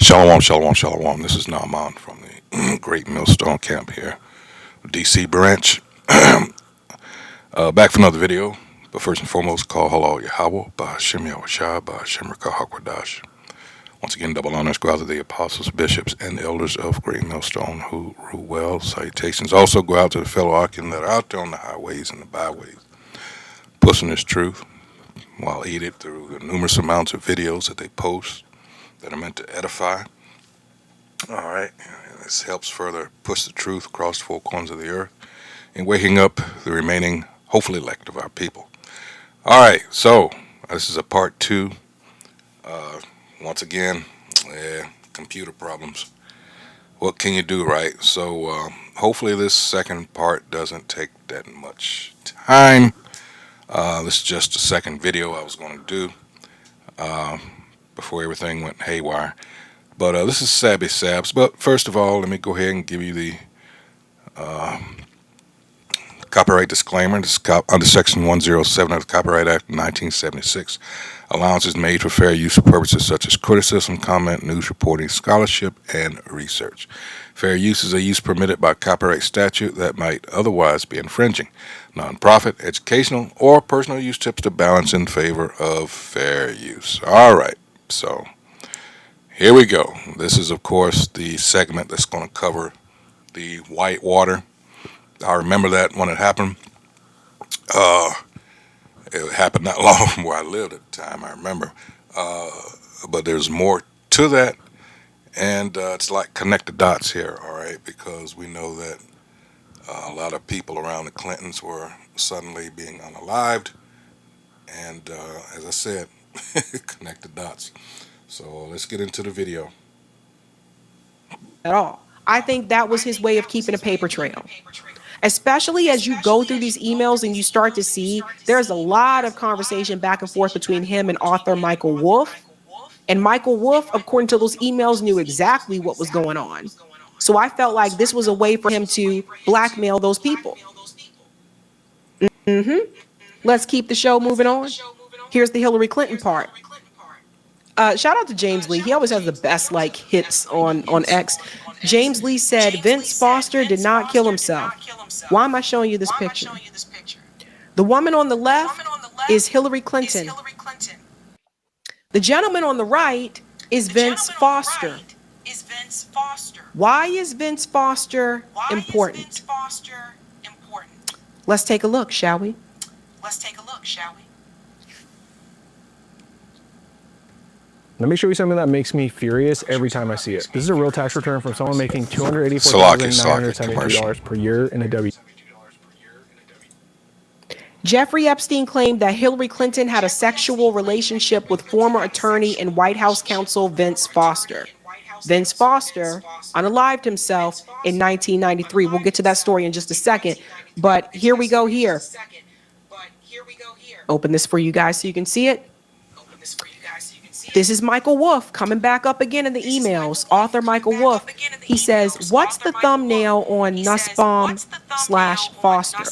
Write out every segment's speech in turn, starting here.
Shalom, shalom, shalom. This is Naaman from the Great Millstone Camp here, DC branch. Back for another video. But first and foremost, call Halal Yahweh by Shem Yahushua by Shem Hakwadash. Once again, double honors go out to the apostles, bishops, and elders of Great Millstone who rule well. Salutations also go out to the fellow Akim that are out there on the highways and the byways, pushing this truth while aided through the numerous amounts of videos that they post that are meant to edify. All right, this helps further push the truth across the four corners of the earth and waking up the remaining, hopefully, elect of our people. All right, so this is a part two. Once again, computer problems. What can you do, right? So hopefully this second part doesn't take that much time. This is just the second video I was going to do before everything went haywire. But this is Sabby Sabs. But first of all, let me go ahead and give you the copyright disclaimer. This is under Section 107 of the Copyright Act of 1976. Allowance is made for fair use of purposes such as criticism, comment, news reporting, scholarship, and research. Fair use is a use permitted by copyright statute that might otherwise be infringing. Non-profit, educational, or personal use tips to balance in favor of fair use. All right, so here we go. This is, of course, the segment that's going to cover the Whitewater. I remember that when it happened. It happened not long from where I lived at the time, I remember. But there's more to that, and it's like connect the dots here, all right, because we know that a lot of people around the Clintons were suddenly being unalived, and as I said, connect the dots. So let's get into the video. At all. I think that was his way of keeping a paper trail. Especially as you go through these emails and you start to see there's a lot of conversation back and forth between him and author Michael Wolff. And Michael Wolff, according to those emails, knew exactly what was going on. So I felt like this was a way for him to blackmail those people. Let's keep the show moving on. Here's the Hillary Clinton part. Shout out to James Lee. He always has the best hits on X. James Lee said Vince Foster did not kill himself. Why am I showing you this picture? The woman on the left is Hillary Clinton. The gentleman on the right is Vince Foster. Why is Vince Foster important? Let's take a look, shall we? Let me show you something that makes me furious every time I see it. This is a real tax return from someone making $284,972 per year in a W. Jeffrey Epstein claimed that Hillary Clinton had a sexual relationship with former attorney and White House counsel Vince Foster. Vince Foster unalived himself in 1993. We'll get to that story in just a second. But here we go here. Open this for you guys so you can see it. This is Michael Wolff coming back up again in the emails. Author Michael Wolff. He says, what's the thumbnail on Nussbaum/Foster?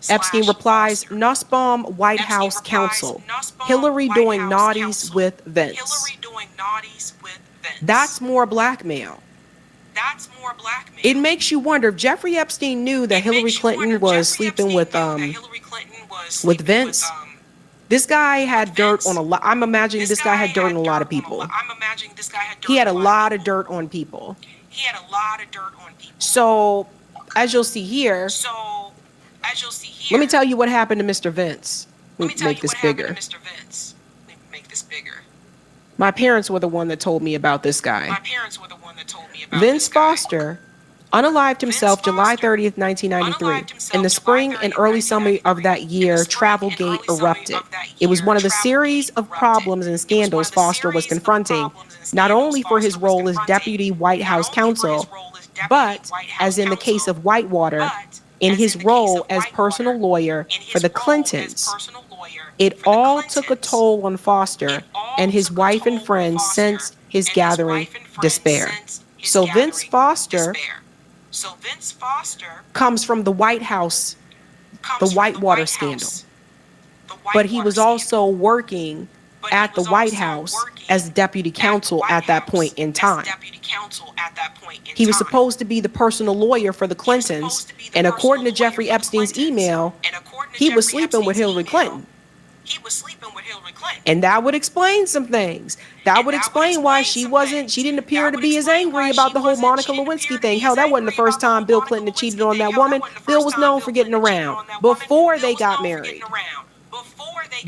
Epstein replies, Nussbaum White House counsel. Hillary doing naughties with Vince. That's more blackmail. It makes you wonder if Jeffrey Epstein knew that Hillary Clinton was sleeping with Vince. This guy had dirt on a lot. I'm imagining this guy had dirt on a lot of people. He had a lot of dirt on people. So, as you'll see here, let me tell you what happened to Mr. Vince. Let me make this bigger. My parents were the one that told me about this guy. Vince Foster unalived himself July 30th, 1993. In the spring and early summer of that year, Travelgate erupted. It was one of the series of problems and scandals Foster was confronting, not only for his role as deputy White House counsel, but, as in the case of Whitewater, in his role as personal lawyer for the Clintons. It all took a toll on Foster and his wife and friends since his gathering despair. So Vince Foster comes from the White House, the Whitewater scandal. But he was also working at the White House as deputy counsel at that point in time. He was supposed to be the personal lawyer for the Clintons, and according to Jeffrey Epstein's email, he was sleeping with Hillary Clinton. And that would explain some things. That would explain why she didn't appear to be as angry about the whole Monica Lewinsky thing. Hell, that wasn't the first time Bill Clinton had cheated on that woman. Bill was known for getting around before they got married.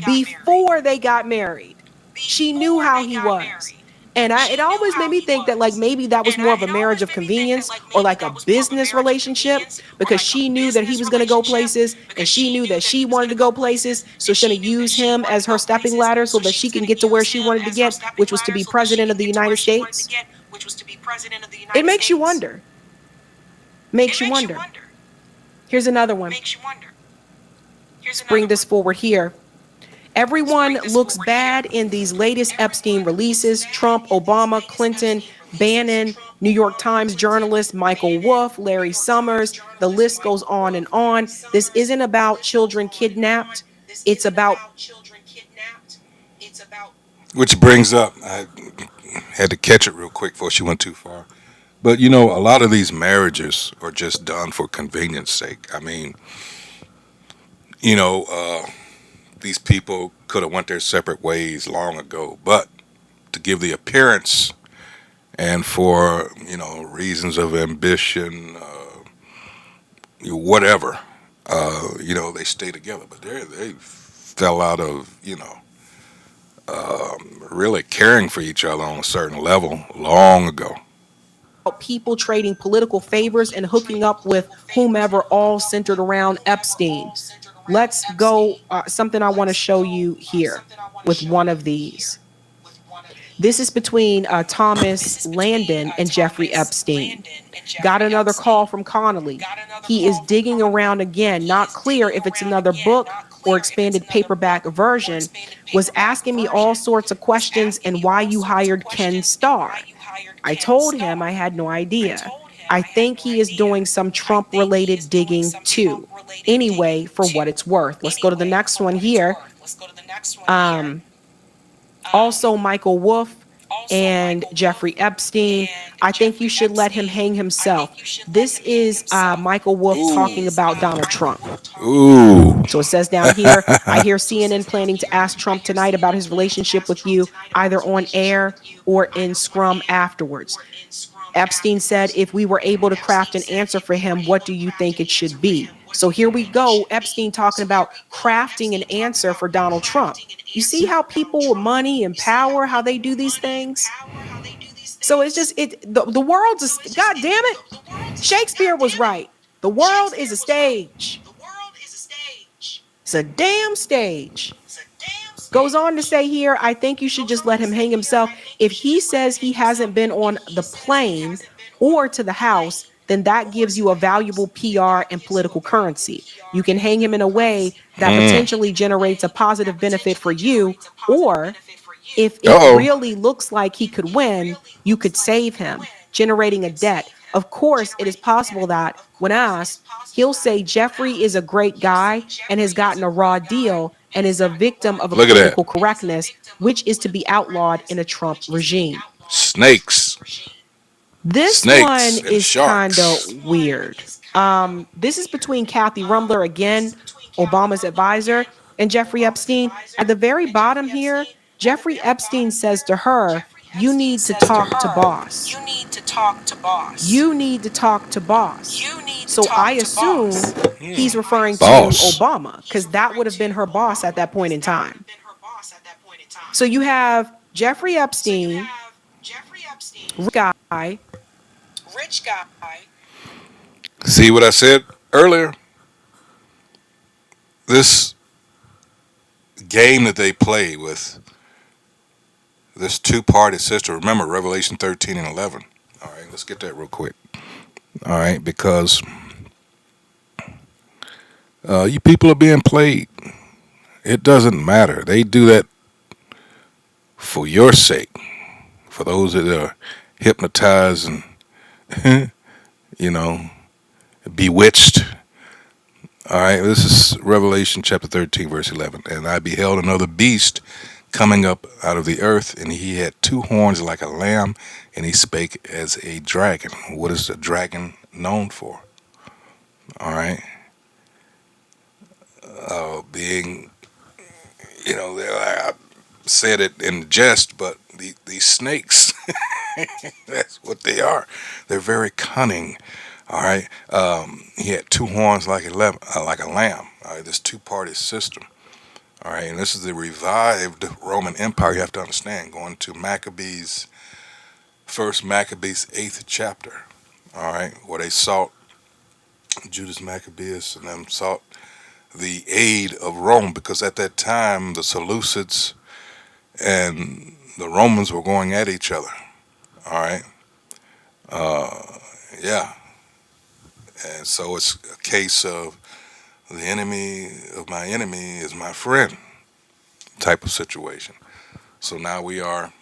Before they got married. She knew how he was. And it always made me think that like maybe that was more of a marriage of convenience or like a business relationship, because she knew that he was going to go places and she knew that she wanted to go places. So she's going to use him as her stepping ladder so that she can get to where she wanted to get, which was to be president of the United States. It makes you wonder. Makes you wonder. Here's another one. Let's bring this forward here. Everyone looks bad in these latest Epstein releases. Trump, Obama, Clinton, Bannon, New York Times journalist Michael Wolff, Larry Summers. The list goes on and on. This isn't about children kidnapped. It's about... Which brings up, I had to catch it real quick before she went too far. But, you know, a lot of these marriages are just done for convenience sake. I mean, you know, these people could have went their separate ways long ago, but to give the appearance and for, you know, reasons of ambition, whatever, you know, they stay together. But they fell out of, you know, really caring for each other on a certain level long ago. People trading political favors and hooking up with whomever, all centered around Epstein. Let's go, something I want to show you here with one of these. This is between Thomas Landon and Jeffrey Epstein. Got another call from Connolly. He is digging around again, not clear if it's another book or expanded paperback version, was asking me all sorts of questions and why you hired Ken Starr. I told him I had no idea. I think he is doing some Trump-related digging too. Anyway, for what it's worth. Let's go to the next one here. Also, Michael Wolff and Jeffrey Epstein. I think you should let him hang himself. This is Michael Wolff talking about Donald Trump. Ooh. So it says down here, I hear CNN planning to ask Trump tonight about his relationship with you, either on air or in scrum afterwards. Epstein said, if we were able to craft an answer for him, what do you think it should be? So here we go. Epstein talking about crafting an answer for Donald Trump. You see how people with money and power, how they do these things? So it's just, the world's a, God damn it. Shakespeare was right. The world is a stage. It's a damn stage. Goes on to say here, I think you should just let him hang himself. If he says he hasn't been on the plane or to the house, then that gives you a valuable PR and political currency. You can hang him in a way that potentially generates a positive benefit for you, or if it really looks like he could win, you could save him, generating a debt. Of course, it is possible that, when asked, he'll say Jeffrey is a great guy and has gotten a raw deal and is a victim of a political correctness, which is to be outlawed in a Trump regime. Snakes. This one is kind of weird. This is between Kathy Rumbler, again, Obama's advisor, and Jeffrey Epstein. At the very bottom here, Jeffrey Epstein says to her, you need to talk to boss. You need to talk to boss. You need to talk to boss. So I assume he's referring to Obama, because that would have been her boss at that point in time. So you have Jeffrey Epstein, rich guy. See what I said earlier? This game that they play with this two-party system. Remember Revelation 13 and 11. All right, let's get that real quick. All right, because you people are being played. It doesn't matter. They do that for your sake. For those that are hypnotized and, you know, bewitched. All right, this is Revelation chapter 13, verse 11. And I beheld another beast coming up out of the earth, and he had two horns like a lamb, and he spake as a dragon. What is the dragon known for? All right, being, I said it in jest, but these snakes, that's what they are. They're very cunning. All right, he had two horns like a lamb. All right, this two-party system. All right, and this is the revived Roman Empire. You have to understand, going to First Maccabees, 8th chapter. All right, where they sought Judas Maccabeus and them sought the aid of Rome, because at that time the Seleucids and the Romans were going at each other. All right, yeah, and so it's a case of the enemy of my enemy is my friend type of situation. So now we are,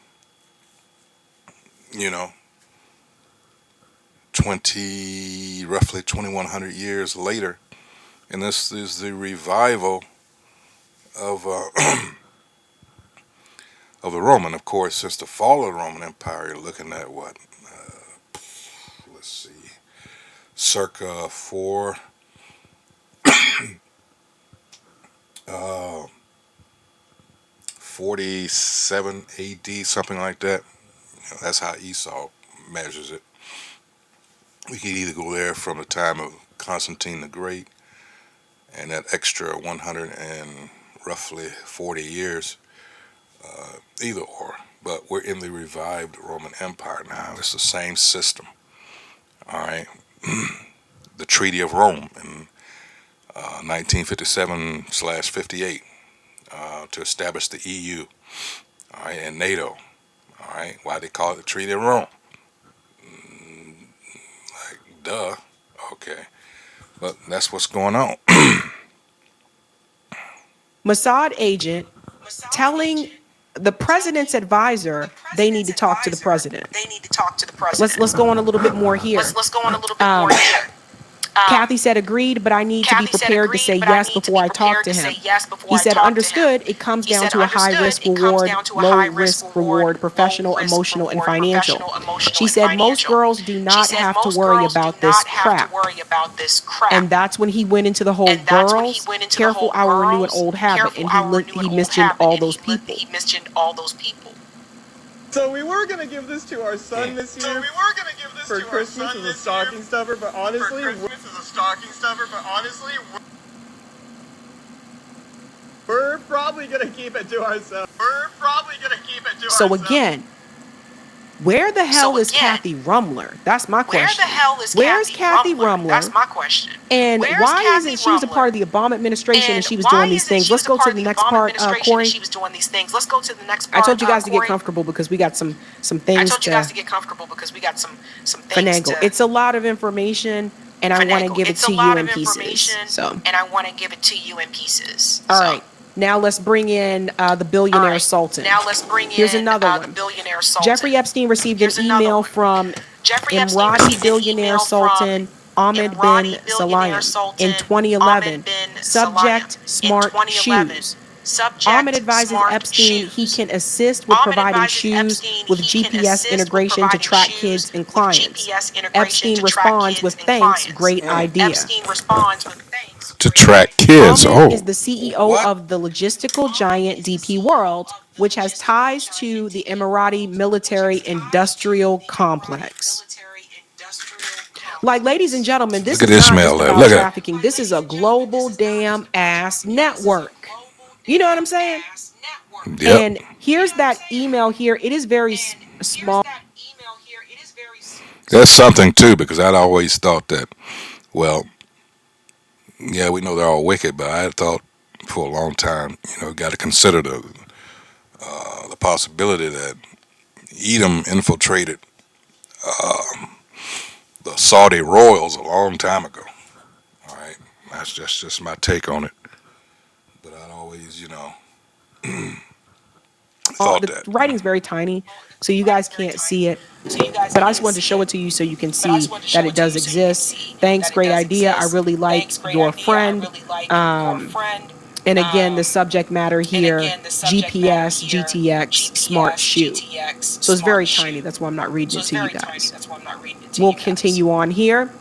you know, roughly 2100 years later, and this is the revival of of the Roman. Of course, since the fall of the Roman Empire, you're looking at what? Let's see, circa 47 AD, something like that. That's how Esau measures it. We could either go there from the time of Constantine the Great and that extra 100 and roughly 40 years, either or. But we're in the revived Roman Empire now. It's the same system. All right. The Treaty of Rome in 1957/58 to establish the EU. All right, and NATO. All right. Why they call it the Treaty of Rome? Like, duh. Okay. But that's what's going on. Mossad agent telling the president's advisor they need to talk to the president. Let's go on a little bit more here. Kathy said agreed, but I need to be prepared to say yes before I talk to him. He said understood. It comes down to a high risk reward, low risk reward, professional, emotional, and financial. She said most girls do not have to worry about this crap. And that's when he went into the whole girls, careful, I will renew an old habit. And he mentioned all those people. So we were gonna give this to our son this year. For Christmas as a stocking stuffer, but honestly, we're probably gonna keep it to ourselves. So again, where the hell is Kathy Rumler? That's my question. Where's Kathy Rumler? That's my question. And why isn't she was a part of the Obama administration and she was doing these things? Let's go to the next part, Corey. I told you guys to get comfortable because we got some things to finagle. It's a lot of information, and I want to give it to you in pieces. All right. Now let's bring in the billionaire sultan. Here's another one. Jeffrey Epstein received an email from Emirati billionaire sultan Ahmed bin Sulayem in 2011. Subject: smart shoes. Ahmed advises Epstein he can assist with providing shoes with GPS integration to track kids and clients. Epstein responds with thanks, great idea. To track kids. Ahmed is the CEO of the logistical giant DP World, which has ties to the Emirati military industrial complex. Like, ladies and gentlemen, this is not just about trafficking. This is a global damn ass network. You know what I'm saying? Yep. And here's that email here. It is very small. That's something too, because I'd always thought that, well, yeah, we know they're all wicked, but I had thought for a long time, got to consider the possibility that Edom infiltrated the Saudi royals a long time ago. All right, that's just my take on it. But I'd always, thought the that. writing's very tiny, so you guys can't see it. But I just wanted to show it to you so you can see that it does exist. Thanks, great idea. I really like your friend. And again, the subject matter here, GPS, GTX, smart shoe. So it's very tiny. That's why I'm not reading it to you guys. We'll continue on here.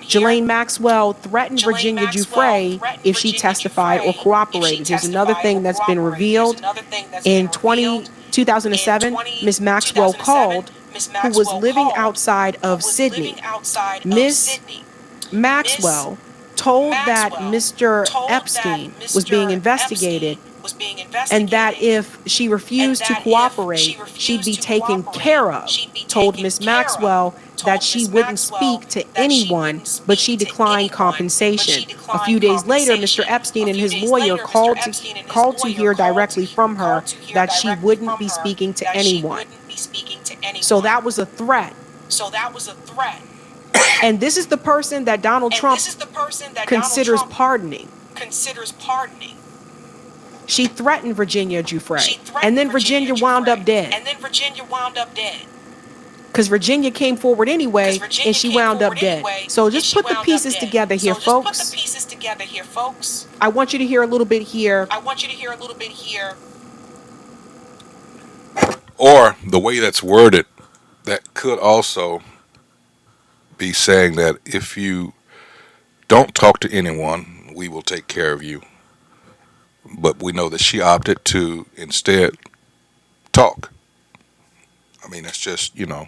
Ghislaine Maxwell threatened Virginia Giuffre if she testified or cooperated. Here's another thing that's been revealed. In 2007, Ms. Maxwell called, who was living outside of Sydney. Miss Maxwell told that Mr. Epstein was being investigated and that if she refused to cooperate, she'd be taken care of. Told Miss Maxwell that she wouldn't speak to anyone, but she declined compensation. A few days later, Mr. Epstein and his lawyer called to hear directly from her that she wouldn't be speaking to anyone. So that was a threat. And this is the person that Donald Trump considers pardoning. She threatened Virginia Giuffre, and then Virginia wound up dead. Because Virginia came forward anyway, and she wound up dead. So just put the pieces together here, folks. I want you to hear a little bit here. Or the way that's worded, that could also be saying that if you don't talk to anyone, we will take care of you. But we know that she opted to instead talk. I mean, that's just, no,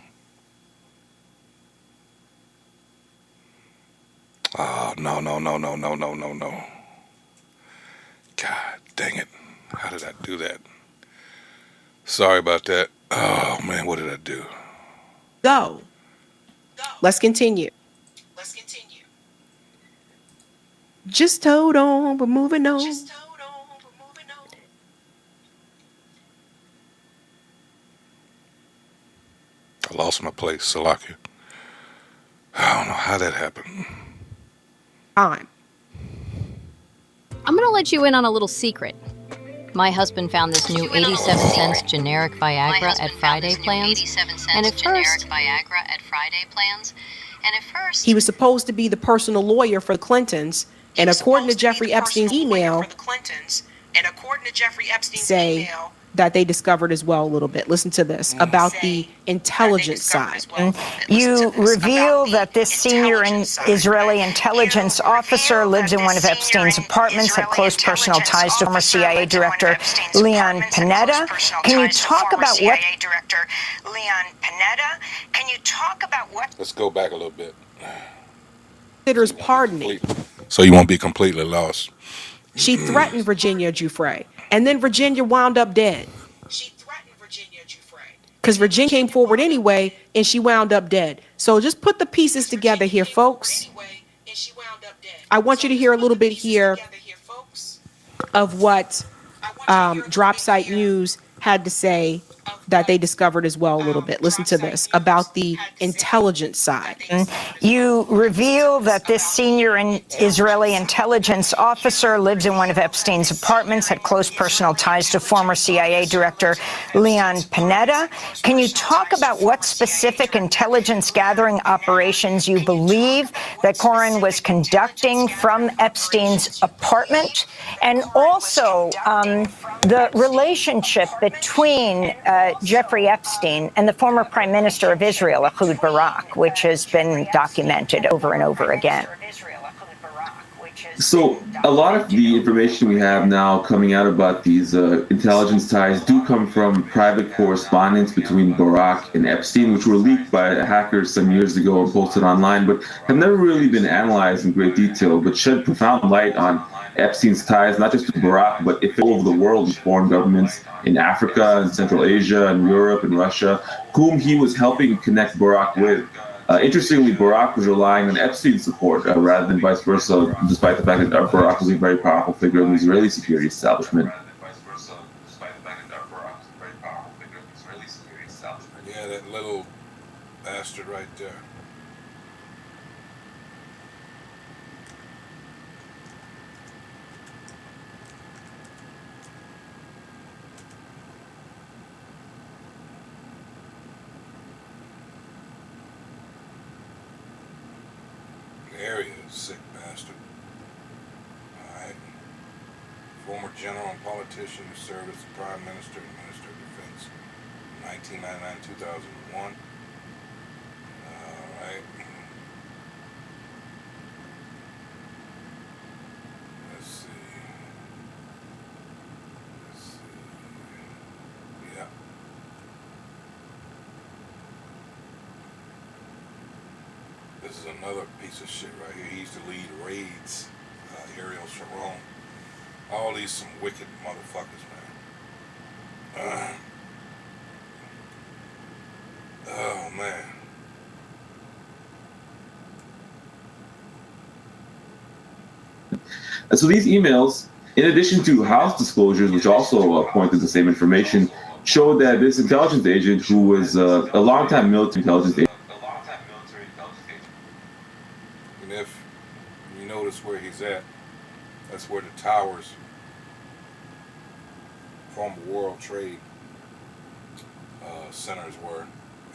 no, no, no, no, no, no, no. God dang it. How did I do that? Sorry about that. Oh, man, what did I do? Go. Let's continue. Just hold on, we're moving on. I lost my place, Salaki. I don't know how that happened. Time. I'm going to let you in on a little secret. My husband found this new 87 cents generic Viagra at Friday Plans. And at first, He was supposed to be the personal lawyer for the Clintons, and according to Jeffrey Epstein's email, say that they discovered as well a little bit. Listen to this about the intelligence side. You reveal that this senior Israeli intelligence officer lives in one of Epstein's apartments, had close personal ties to former CIA director Leon Panetta. Can you talk about what? Let's go back a little bit. Considers pardoning. So you won't be completely lost. She threatened Virginia Giuffre, and then Virginia wound up dead. Because Virginia came forward anyway, and she wound up dead. So just put the pieces together here, folks. I want you to hear a little bit here of what Drop Site News had to say that they discovered as well a little bit. Listen to this about the intelligence side. You reveal that this senior Israeli intelligence officer lives in one of Epstein's apartments, had close personal ties to former CIA director Leon Panetta. Can you talk about what specific intelligence gathering operations you believe that Cohen was conducting from Epstein's apartment? And also the relationship between Jeffrey Epstein and the former Prime Minister of Israel, Ehud Barak, which has been documented over and over again. So a lot of the information we have now coming out about these intelligence ties do come from private correspondence between Barak and Epstein, which were leaked by hackers some years ago and posted online, but have never really been analyzed in great detail, but shed profound light on Epstein's ties, not just to Barak, but all over the world with foreign governments in Africa and Central Asia and Europe and Russia, whom he was helping connect Barak with. Interestingly, Barak was relying on Epstein's support rather than vice versa, despite the fact that Barak was a very powerful figure in the Israeli security establishment. Yeah, that little bastard right there. There he is, sick bastard. Alright. former general and politician who served as the Prime Minister and Minister of Defense from 1999 to 2001. All right. Let's see. Yeah. This is another piece of shit right here. He used to lead raids, Ariel Sharon. All these some wicked motherfuckers, man. Oh, man. And so these emails, in addition to House disclosures, which also pointed the same information, showed that this intelligence agent, who was a longtime military intelligence agent. And if you notice where he's at, that's where the towers from World Trade centers were,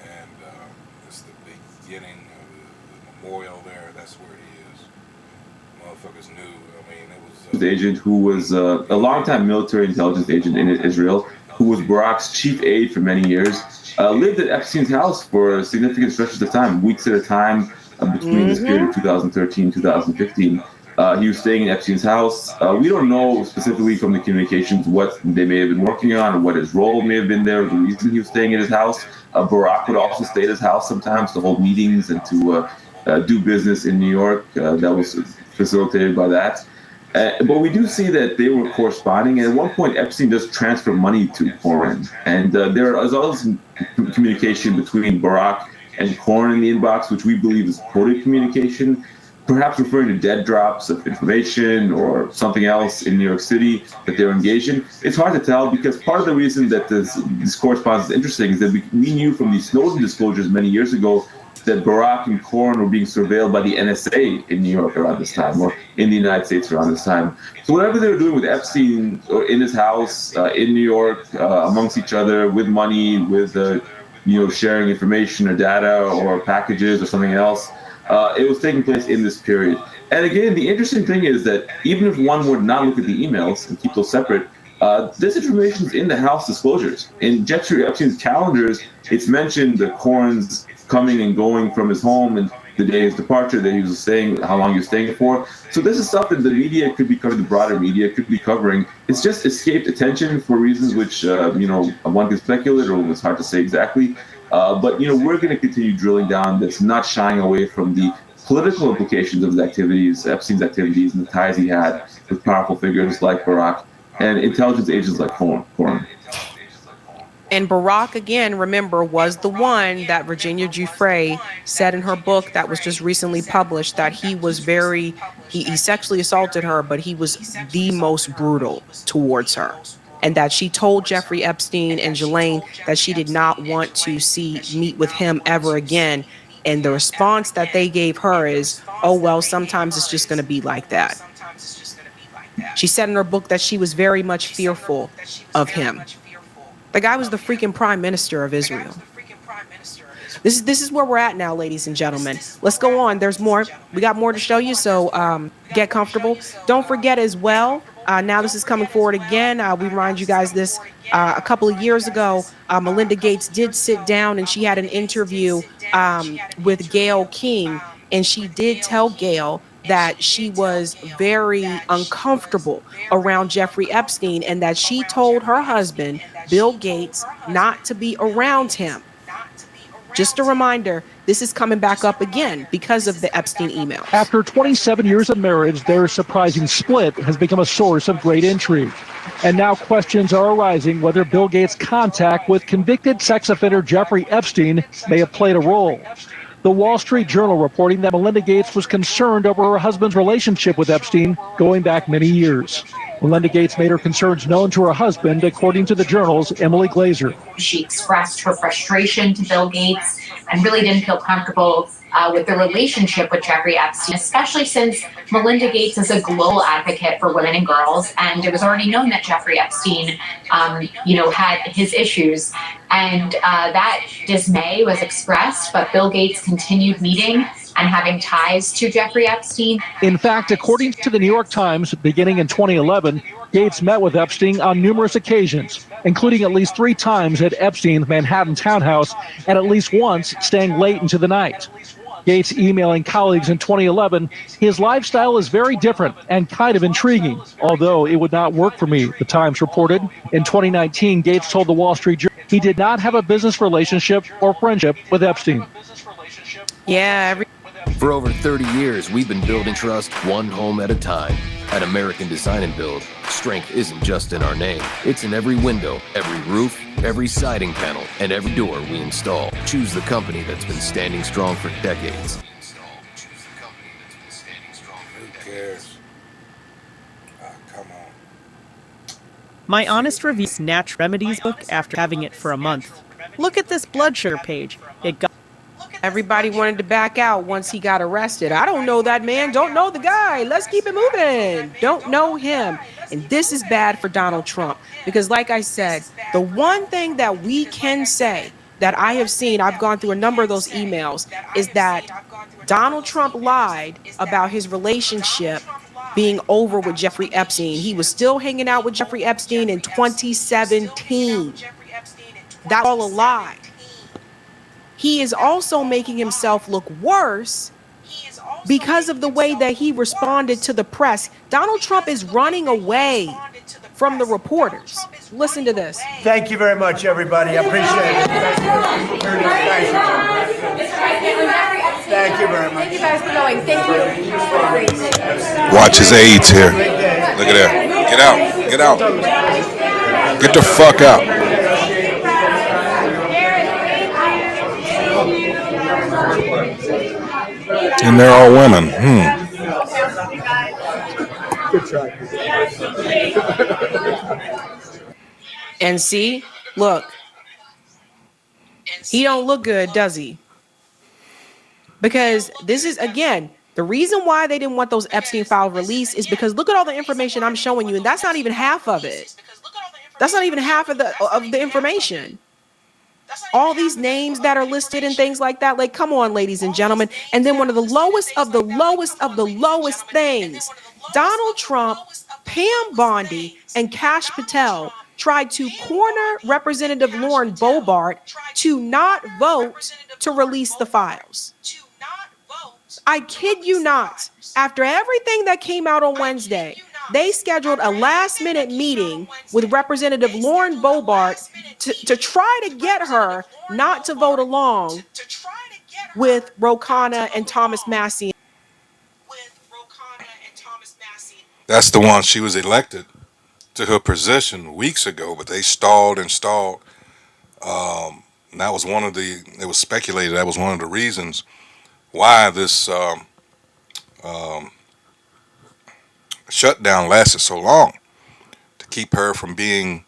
and it's the beginning of the memorial there. That's where he is. Motherfuckers knew. I mean, it was the agent who was a longtime military intelligence agent in Israel, who was Barack's chief aide for many years, lived at Epstein's house for significant stretches of time, weeks at a time, between this period of 2013 2015. He was staying in Epstein's house. We don't know specifically from the communications what they may have been working on, or what his role may have been there, or the reason he was staying at his house. Barack would also stay at his house sometimes to hold meetings and to do business in New York. That was facilitated by that. But we do see that they were corresponding. And at one point, Epstein does transfer money to Cohen. And there is also communication between Barack and Cohen in the inbox, which we believe is coded communication, perhaps referring to dead drops of information or something else in New York City that they're engaged in. It's hard to tell, because part of the reason that this correspondence is interesting is that we knew from the Snowden disclosures many years ago that Barack and Cohen were being surveilled by the NSA in New York around this time, or in the United States around this time. So whatever they were doing with Epstein, or in his house, in New York, amongst each other, with money, with sharing information or data or packages or something else, it was taking place in this period. And again, the interesting thing is that even if one would not look at the emails and keep those separate, this information is in the House disclosures. In Jeffrey Epstein's calendars, it's mentioned the Cohen's coming and going from his home, and the day of his departure, that he was staying, how long he was staying for. So this is stuff that the media could be covering, the broader media could be covering. It's just escaped attention for reasons which, one can speculate, or it's hard to say exactly. But we're going to continue drilling down this, not shying away from the political implications of his activities, Epstein's activities, and the ties he had with powerful figures like Barack and intelligence agents like Cohen. And Barack, again, remember, was the one that Virginia Giuffre said in her book that was just recently published that he was he sexually assaulted her, but he was the most brutal towards her. And that she told Jeffrey Epstein and Ghislaine that she did not want to meet with him ever again. And the response that they gave her is, oh, well, sometimes it's just going to be like that. She said in her book that she was very much fearful of him. The guy was the freaking prime minister of Israel. This is where we're at now, ladies and gentlemen. Let's go on. There's more. We got more to show you, so get comfortable. Don't forget as well, now this is coming forward again. We remind you guys this a couple of years ago, Melinda Gates did sit down and she had an interview with Gayle King, and she did tell Gayle that she was very uncomfortable around Jeffrey Epstein, and that she told her husband, Bill Gates, not to be around him. Just a reminder, this is coming back up again because of the Epstein emails. After 27 years of marriage, their surprising split has become a source of great intrigue. And now questions are arising whether Bill Gates' contact with convicted sex offender Jeffrey Epstein may have played a role. The Wall Street Journal reporting that Melinda Gates was concerned over her husband's relationship with Epstein going back many years. Melinda Gates made her concerns known to her husband, according to the Journal's Emily Glazer. She expressed her frustration to Bill Gates and really didn't feel comfortable with the relationship with Jeffrey Epstein, especially since Melinda Gates is a global advocate for women and girls, and it was already known that Jeffrey Epstein, had his issues, and that dismay was expressed, but Bill Gates continued meeting and having ties to Jeffrey Epstein. In fact, according to the New York Times, beginning in 2011, Gates met with Epstein on numerous occasions, including at least 3 times at Epstein's Manhattan townhouse and at least once staying late into the night. Gates emailing colleagues in 2011, his lifestyle is very different and kind of intriguing, although it would not work for me, the Times reported. In 2019, Gates told the Wall Street Journal he did not have a business relationship or friendship with Epstein. Yeah, For over 30 years, we've been building trust one home at a time. At American Design and Build, strength isn't just in our name. It's in every window, every roof, every siding panel, and every door we install. Choose the company that's been standing strong for decades. Who cares? Come on. My Honest Reviews Natural Remedies book after having it for a month. Look at this blood sugar page. It got everybody wanted to back out once he got arrested. I don't know that man. Don't know the guy. Let's keep it moving. Don't know him. And this is bad for Donald Trump because, like I said, the one thing that we can say that I have seen, I've gone through a number of those emails, is that Donald Trump lied about his relationship being over with Jeffrey Epstein. He was still hanging out with Jeffrey Epstein in 2017. That's all a lie. He is also making himself look worse because of the way that he responded to the press. Donald Trump is running away from the reporters. Listen to this. Thank you very much, everybody. I appreciate it. Thank you very much. Thank you guys for going. Thank you. Watch his aides here. Look at that. Get out. Get out. Get the fuck out. And they're all women. Good try. And see, look, he don't look good, does he? Because this is, again, the reason why they didn't want those Epstein files released is because look at all the information I'm showing you, and that's not even half of it. That's not even half of the information. All these names that are listed and things like that. Like, come on, ladies and gentlemen. And then one of the lowest of the lowest things, Donald Trump, Pam Bondi, and Kash Patel tried to corner Representative Lauren Boebert to not vote to release the files. I kid you not. After everything that came out on Wednesday, they scheduled a last-minute meeting with Representative Lauren Boebert to try to get her not to vote along with Ro Khanna and Thomas Massie. That's the one. She was elected to her position weeks ago, but they stalled and stalled. And that was one of the, it was speculated that was one of the reasons why this shutdown lasted so long, to keep her from being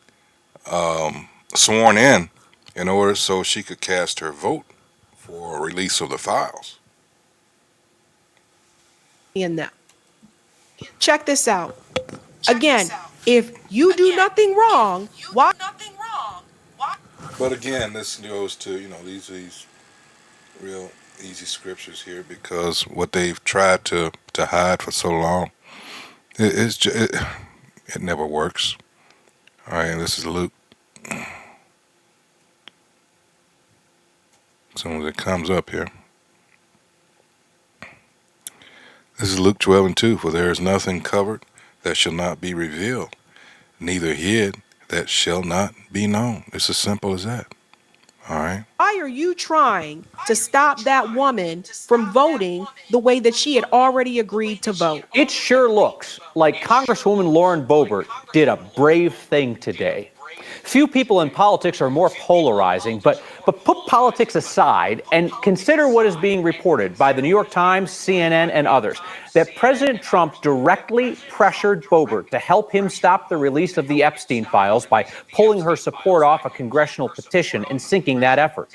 sworn in order so she could cast her vote for release of the files. In that. Check this out. Again, if you do nothing wrong, why? But again, this goes to, these real easy scriptures here, because what they've tried to hide for so long, it never works. All right, and this is Luke. As soon as it comes up here. This is Luke 12:2. For there is nothing covered that shall not be revealed, neither hid that shall not be known. It's as simple as that. All right. Why are you trying to stop that woman from voting the way that she had already agreed to vote? It sure looks like Congresswoman Lauren Boebert did a brave thing today. Few people in politics are more polarizing, but put politics aside and consider what is being reported by the New York Times, CNN, and others, that President Trump directly pressured Boebert to help him stop the release of the Epstein files by pulling her support off a congressional petition and sinking that effort.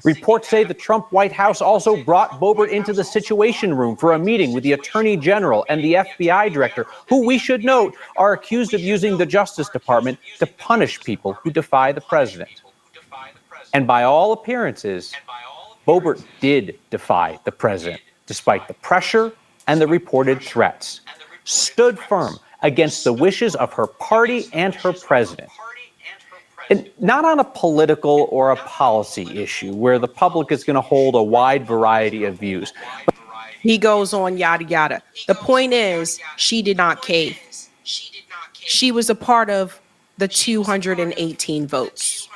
Reports say the Trump White House also brought Boebert into the Situation Room for a meeting with the Attorney General and the FBI Director, who, we should note, are accused of using the Justice Department to punish people who defy the president. And by all appearances, Boebert did defy the president, despite the pressure and the reported threats, stood firm against the wishes of her party and her president. And not on a political or a policy issue where the public is going to hold a wide variety of views. He goes on, yada, yada. The point is, she did not cave. She was a part of the 218 votes.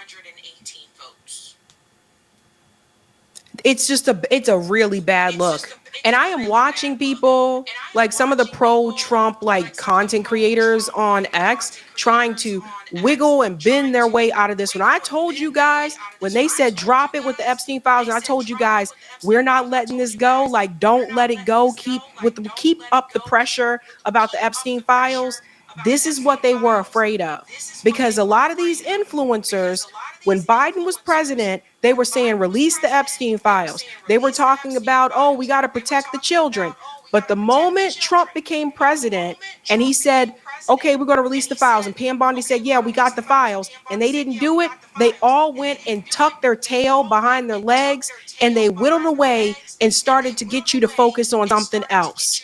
It's a really bad look. And I am watching people, like some of the pro-Trump like content creators on X, trying to wiggle and bend their way out of this. When I told you guys, when they said drop it with the Epstein files, and I told you guys, we're not letting this go. Like, don't let it go. Keep up the pressure about the Epstein files. This is what they were afraid of, because a lot of these influencers, when Biden was president, they were saying release the Epstein files. They were talking about, oh, we got to protect the children. But the moment Trump became president and he said, okay, we're going to release the files, and Pam Bondi said, yeah, we got the files, and they didn't do it, they all went and tucked their tail behind their legs and they whittled away and started to get you to focus on something else.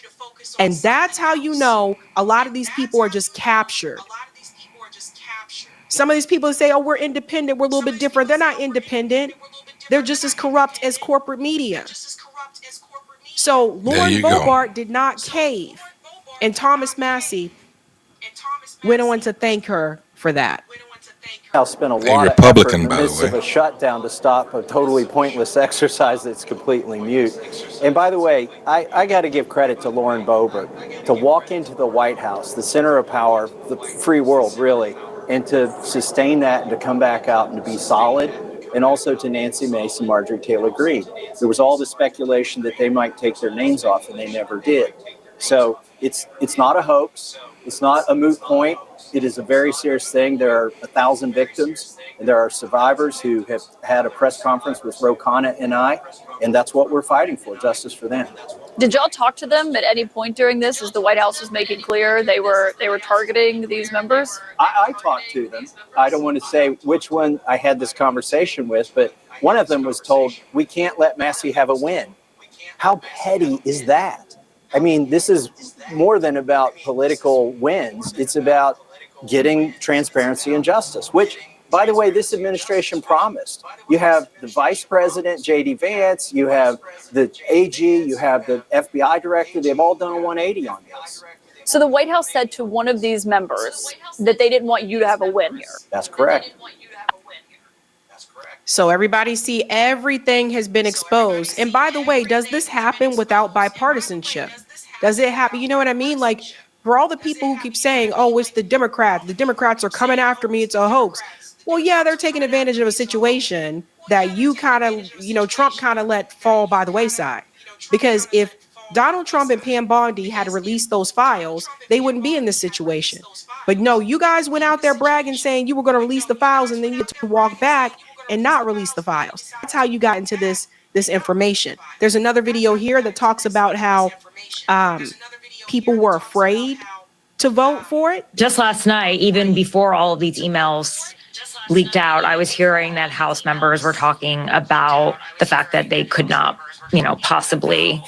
And that's how you know a lot of these people are just captured. Some of these people say, oh, we're independent, we're a little bit different. They're not independent. They're just as corrupt as corporate media. So Lauren Boebert did not cave. And Thomas Massey went on to thank her for that. I'll spend a lot of effort in the midst of a shutdown to stop a totally pointless exercise that's completely mute. And by the way, I got to give credit to Lauren Boebert to walk into the White House, the center of power, the free world, really, and to sustain that and to come back out and to be solid. And also to Nancy Mace and Marjorie Taylor Greene. There was all the speculation that they might take their names off, and they never did. So it's not a hoax. It's not a moot point. It is a very serious thing. There are 1,000 victims, and there are survivors who have had a press conference with Ro Khanna and I, and that's what we're fighting for, justice for them. Did y'all talk to them at any point during this, as the White House was making clear they were targeting these members? I talked to them. I don't want to say which one I had this conversation with, but one of them was told, we can't let Massey have a win. How petty is that? I mean, this is more than about political wins. It's about getting transparency and justice, which, by the way, this administration promised. You have the vice president, J.D. Vance, you have the AG, you have the FBI director. They've all done a 180 on this. So the White House said to one of these members that they didn't want you to have a win here. That's correct. So everybody see, everything has been exposed. And by the way, does this happen without bipartisanship? Does it happen? You know what I mean? Like, for all the people who keep saying, oh, it's the Democrats are coming after me, it's a hoax. Well, yeah, they're taking advantage of a situation that you kind of, Trump kind of let fall by the wayside. Because if Donald Trump and Pam Bondi had released those files, they wouldn't be in this situation. But no, you guys went out there bragging, saying you were going to release the files, and then you had to walk back and not release the files. That's how you got into this information. There's another video here that talks about how people were afraid to vote for it. Just last night, even before all of these emails leaked out, I was hearing that House members were talking about the fact that they could not, possibly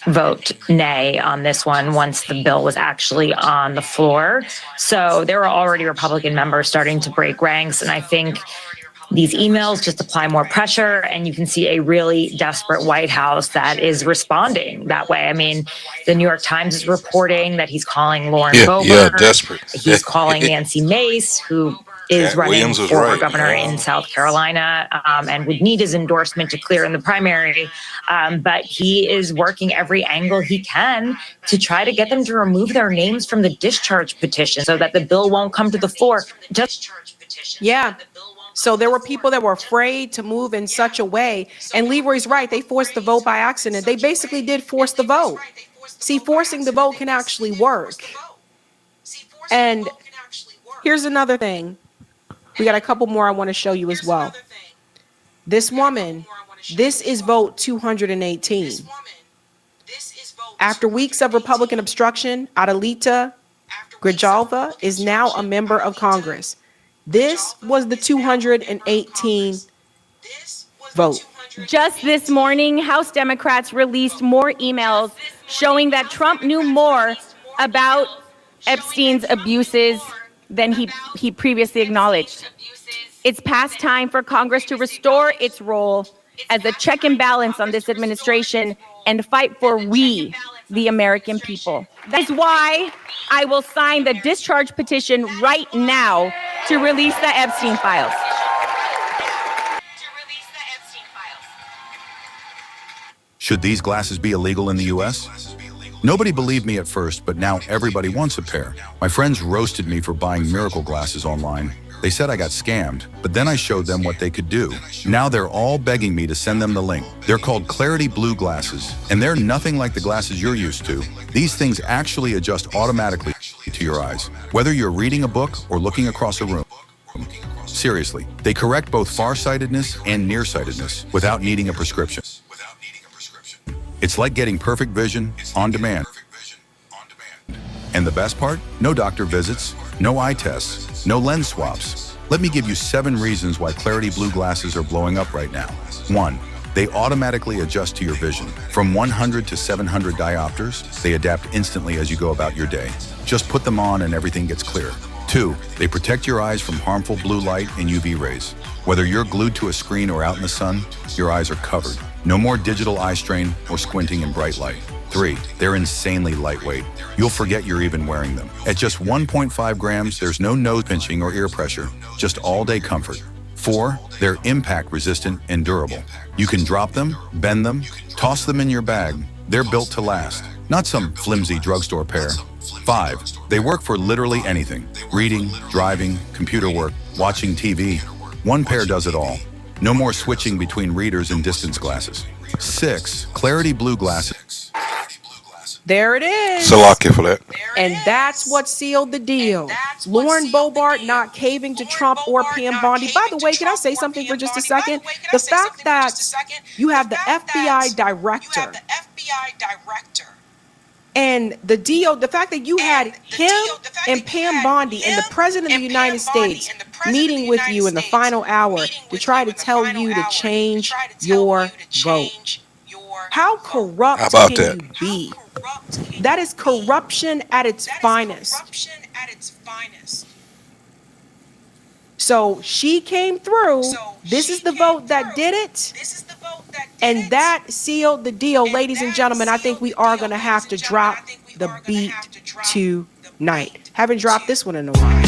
vote nay on this one once the bill was actually on the floor. So there were already Republican members starting to break ranks, and I think these emails just apply more pressure, and you can see a really desperate White House that is responding that way. I mean, the New York Times is reporting that he's calling Lauren Boebert. Yeah, desperate. He's calling Nancy Mace, who is running for governor in South Carolina, and would need his endorsement to clear in the primary. But he is working every angle he can to try to get them to remove their names from the discharge petition so that the bill won't come to the floor. Yeah. So there were people that were afraid to move in such a way. And Leroy's right. They forced the vote by accident. They basically did force the vote. See, forcing the vote can actually work. And here's another thing. We got a couple more I want to show you as well. This woman, this is vote 218. After weeks of Republican obstruction, Adelita Grijalva is now a member of Congress. This was the 218 vote. Just this morning, House Democrats released more emails showing that Trump knew more about Epstein's abuses than he previously acknowledged. It's past time for Congress to restore its role as a check and balance on this administration and fight for we, the American people. That is why I will sign the discharge petition right now to release the Epstein files. Should these glasses be illegal in the U.S.? Nobody believed me at first, but now everybody wants a pair. My friends roasted me for buying miracle glasses online. They said I got scammed, but then I showed them what they could do. Now they're all begging me to send them the link. They're called Clarity Blue glasses, and they're nothing like the glasses you're used to. These things actually adjust automatically to your eyes, whether you're reading a book or looking across a room. Seriously, they correct both farsightedness and nearsightedness without needing a prescription. It's like getting perfect vision on demand. And the best part? No doctor visits, no eye tests, no lens swaps. Let me give you 7 reasons why Clarity Blue glasses are blowing up right now. 1. They automatically adjust to your vision. From 100 to 700 diopters, they adapt instantly as you go about your day. Just put them on and everything gets clear. 2. They protect your eyes from harmful blue light and UV rays. Whether you're glued to a screen or out in the sun, your eyes are covered. No more digital eye strain or squinting in bright light. 3. They're insanely lightweight. You'll forget you're even wearing them. At just 1.5 grams, there's no nose pinching or ear pressure, just all-day comfort. 4. They're impact-resistant and durable. You can drop them, bend them, toss them in your bag. They're built to last, not some flimsy drugstore pair. 5. They work for literally anything. Reading, driving, computer work, watching TV. One pair does it all. No more switching between readers and distance glasses. 6. Clarity Blue glasses. There it is. Salakia for that. And that's what sealed the deal. Lauren Boebert not caving to Trump or Pam Bondi. By the way, can I say something for just a second? The fact that you have the FBI director and the fact that you had him and Pam Bondi and the president of the United States meeting with you in the final hour to try to tell you to change your vote. How corrupt can you be? That is corruption at its finest. So she came through. This is the vote that did it. And that sealed the deal. Ladies and gentlemen, I think we are going to have to drop the beat tonight. Haven't dropped this one in a while.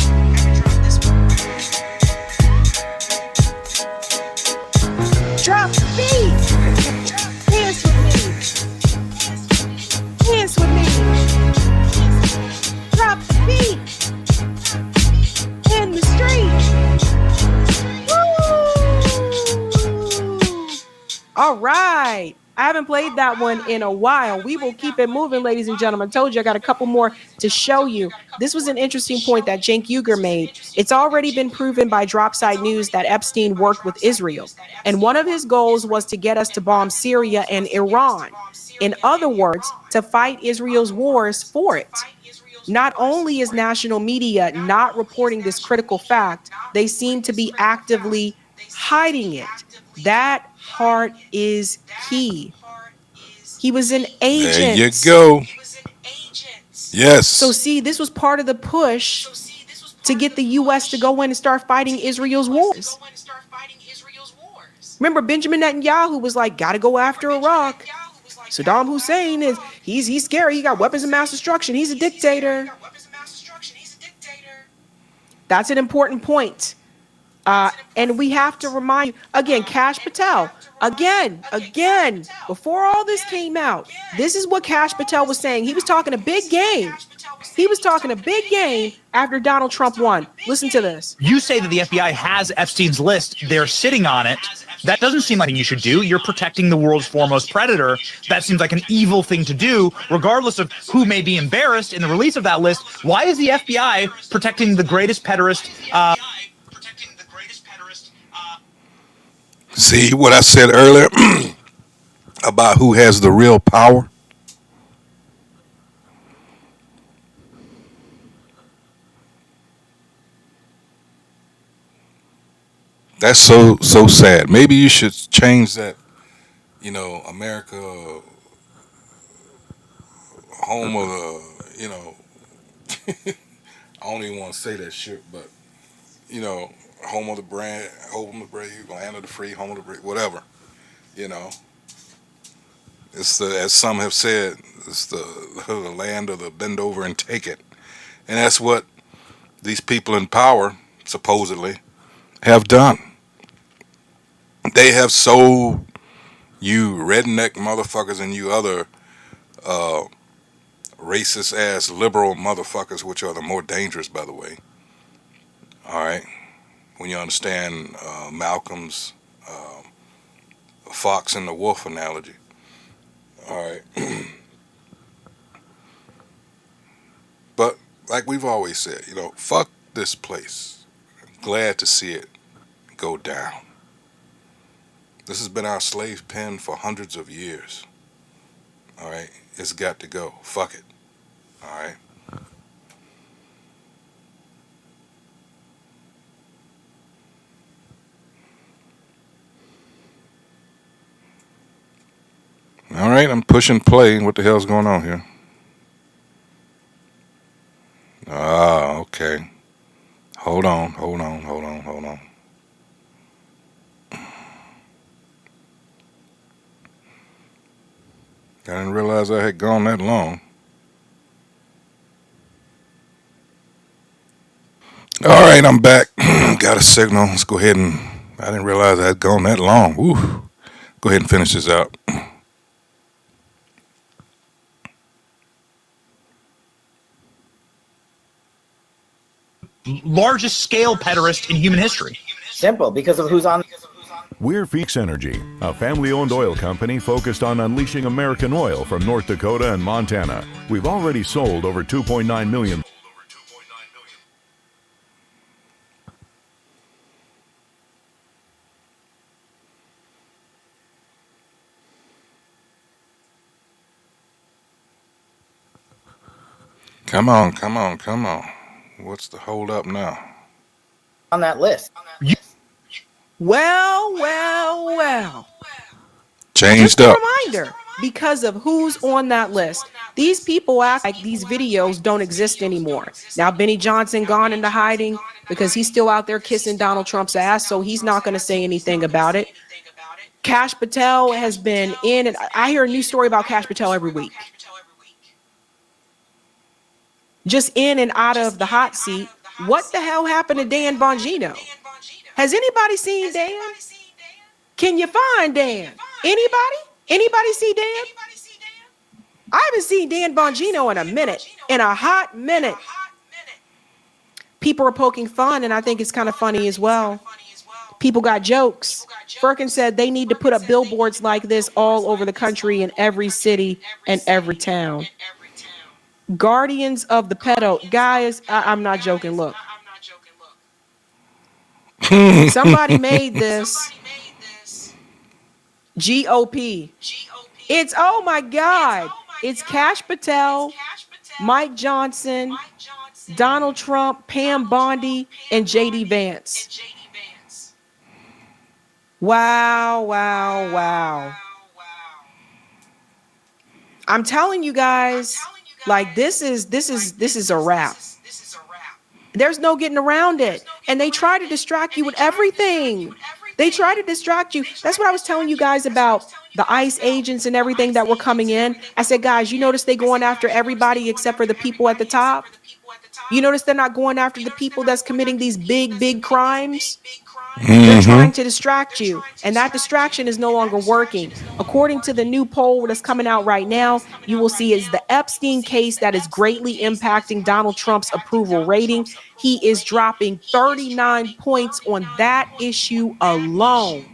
Drop the beat. Dance with me. Dance with me. Drop the beat. In the street. Woo! All right. I haven't played that one in a while. We will keep it moving, ladies and gentlemen. I told you I got a couple more to show you. This was an interesting point that Cenk Uygur made. It's already been proven by Dropside News that Epstein worked with Israel. And one of his goals was to get us to bomb Syria and Iran. In other words, to fight Israel's wars for it. Not only is national media not reporting this critical fact, they seem to be actively hiding it. That part is key. He was an agent. There you go. Yes. So see, this was part of the push to get the U.S. to go in and start fighting Israel's wars. Remember, Benjamin Netanyahu was like, got to go after Iraq. Saddam Hussein he's scary. He got weapons of mass destruction. He's a dictator. That's an important point. And we have to remind you, again, Kash Patel, again, before all this came out, this is what Kash Patel was saying. He was talking a big game. He was talking a big game after Donald Trump won. Listen to this. You say that the FBI has Epstein's list. They're sitting on it. That doesn't seem like you should do. You're protecting the world's foremost predator. That seems like an evil thing to do, regardless of who may be embarrassed in the release of that list. Why is the FBI protecting the greatest pederast? See what I said earlier about who has the real power? That's so sad. Maybe you should change that. America, home of the, I don't even want to say that shit, but you know, home of the brand, home of the brave, land of the free, home of the brave, whatever. You know, it's the, as some have said, it's the land of the bend over and take it, and that's what these people in power supposedly have done. They have sold you redneck motherfuckers and you other uh, racist ass liberal motherfuckers, which are the more dangerous, by the way. All right, when you understand Malcolm's fox and the wolf analogy. All right, but like we've always said, you know, fuck this place. Glad to see it go down. This has been our slave pen for hundreds of years. All right, it's got to go. Fuck it. All right. All right, I'm pushing play. What the hell's going on here? Ah, okay. Hold on. I didn't realize I had gone that long. All right, I'm back. Got a signal. Let's go ahead and. I didn't realize I had gone that long. Woo. Go ahead and finish this out. Largest scale pederast in human history. Simple, because of who's on. We're Feeks Energy, a family-owned oil company focused on unleashing American oil from North Dakota and Montana. We've already sold over 2.9 million. Come on. What's the hold up now? On that list. Well. Changed Just a up. reminder, because of who's on that list. These people act like these videos don't exist anymore. Now, Benny Johnson gone into hiding because he's still out there kissing Donald Trump's ass, so he's not going to say anything about it. Kash Patel has been in, and I hear a new story about Kash Patel every week. Just in and out of the hot seat. What the hell happened to Dan Bongino? Has anybody seen Dan? Can you find Dan? Anybody see Dan? I haven't seen Dan Bongino in a minute, in a hot minute. People are poking fun, and I think it's kind of funny as well. People got jokes. Firkin said they need to put up billboards like this all over the country in every city and every town. Guardians of the pedo. Guys, I'm not joking. Look. Somebody made this. GOP. It's, oh my God. It's Kash Patel, Mike Johnson, Donald Trump, Pam Bondi, and JD Vance. Wow. I'm telling you guys, like this is a wrap. There's no getting around it. And they try to distract you with everything. They try to distract you. That's what I was telling you guys about the ICE agents and everything that were coming in. I said, guys, you notice they going after everybody except for the people at the top? You notice they're not going after the people that's committing these big crimes? They're trying to distract you, and that distraction is no longer working. According to the new poll that's coming out right now, you will see is the Epstein case that is greatly impacting Donald Trump's approval rating. He is dropping 39 points on that issue alone.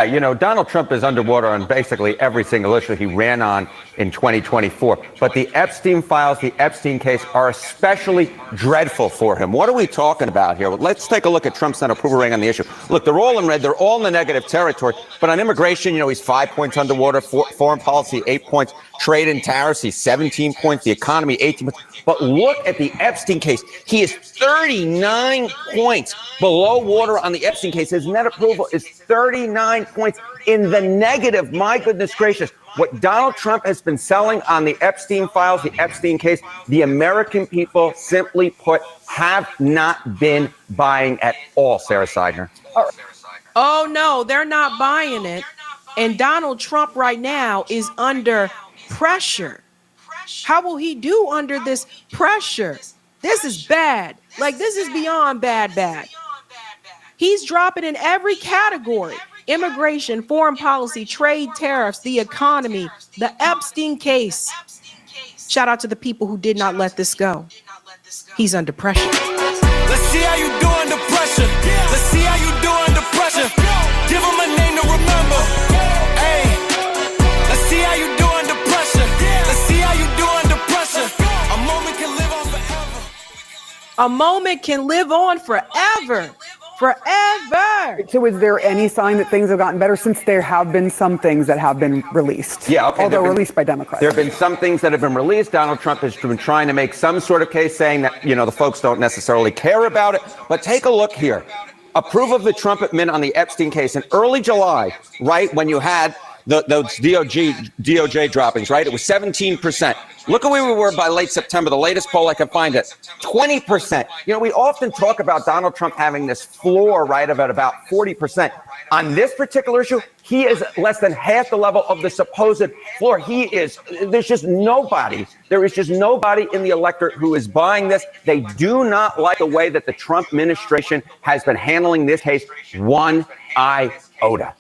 You know, Donald Trump is underwater on basically every single issue he ran on in 2024. But the Epstein files, the Epstein case are especially dreadful for him. What are we talking about here? Well, let's take a look at Trump's approval rating on the issue. Look, they're all in red. They're all in the negative territory. But on immigration, you know, he's 5 points underwater. Foreign policy, 8 points. Trade and tariffs, he's 17 points. The economy, 18 points. But look at the Epstein case. He is 39 points below water on the Epstein case. His net approval is 39 points in the negative. My goodness gracious. What Donald Trump has been selling on the Epstein files, the Epstein case, the American people, simply put, have not been buying at all, Sarah Seidner. Oh, no, they're not buying it. And Donald Trump right now is under pressure. How will he do under this pressure? This is bad. Like, this is beyond bad. He's dropping in every category: immigration, foreign policy, trade, tariffs, the economy, the Epstein case. Shout out to the people who did not let this go. He's under pressure. Let's see how you do under pressure. Let's see how you do under pressure. Give him a name to remember. Hey, let's see how you do under pressure. Let's see how you do under pressure. A moment can live on forever. A moment can live on forever. Forever. So is there any sign that things have gotten better since there have been some things that have been released? Yeah, okay. Although released by Democrats. There have been some things that have been released. Donald Trump has been trying to make some sort of case saying that, the folks don't necessarily care about it. But take a look here. Approve of the Trump admin on the Epstein case in early July, right, when you had those DOJ droppings, right? It was 17%. Look at where we were by late September. The latest poll I could find it, 20%. We often talk about Donald Trump having this floor, right, of at about 40%. On this particular issue, he is less than half the level of the supposed floor. There is just nobody in the electorate who is buying this. They do not like the way that the Trump administration has been handling this case one iota.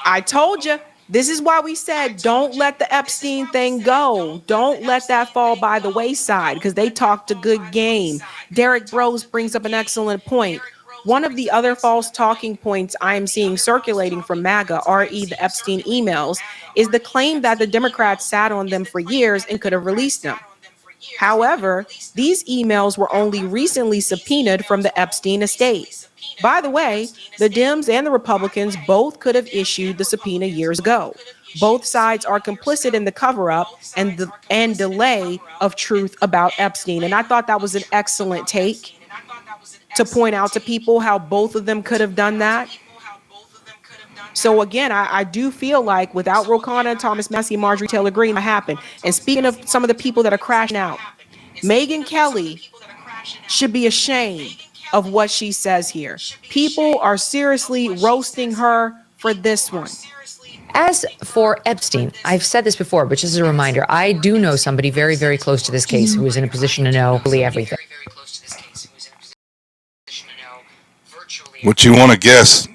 I told you. This is why we said don't let the Epstein thing go. Don't let that fall by the wayside, because they talked a good game. Derek Brose brings up an excellent point. One of the other false talking points I am seeing circulating from MAGA, RE, the Epstein emails, is the claim that the Democrats sat on them for years and could have released them. However, these emails were only recently subpoenaed from the Epstein estate. By the way, the Dems and the Republicans both could have issued the subpoena years ago. Both sides are complicit in the cover-up and delay of truth about Epstein. And I thought that was an excellent take to point out to people how both of them could have done that. So again, I do feel like without Ro Khanna, Thomas Massie, Marjorie Taylor Greene, what happened. And speaking of some of the people that are crashing out, Megyn Kelly should be ashamed of what she says here. People are seriously roasting her for this one. As for Epstein, I've said this before, but just as a reminder, I do know somebody very, very close to this case who is in a position to know really everything. What you want to guess?